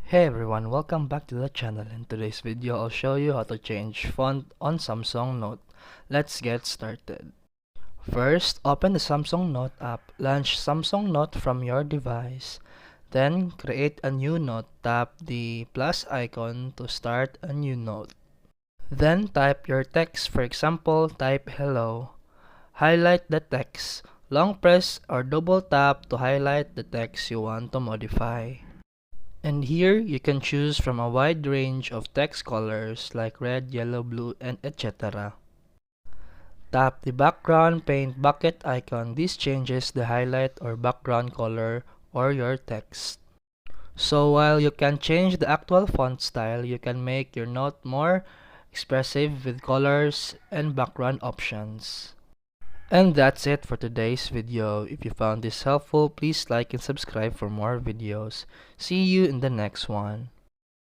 Hey everyone, welcome back to the channel. In today's video, I'll show you how to change font on Samsung Note. Let's get started. First, open the Samsung Note app. Launch Samsung Note from your device. Then, create a new note. Tap the plus icon to start a new note. Then, type your text. For example, type hello. Highlight the text. Long press or double tap to highlight the text you want to modify. And here, you can choose from a wide range of text colors like red, yellow, blue, and etc. Tap the background paint bucket icon. This changes the highlight or background color or your text. So while you can change the actual font style, you can make your note more expressive with colors and background options. And that's it for today's video. If you found this helpful, please like and subscribe for more videos. See you in the next one.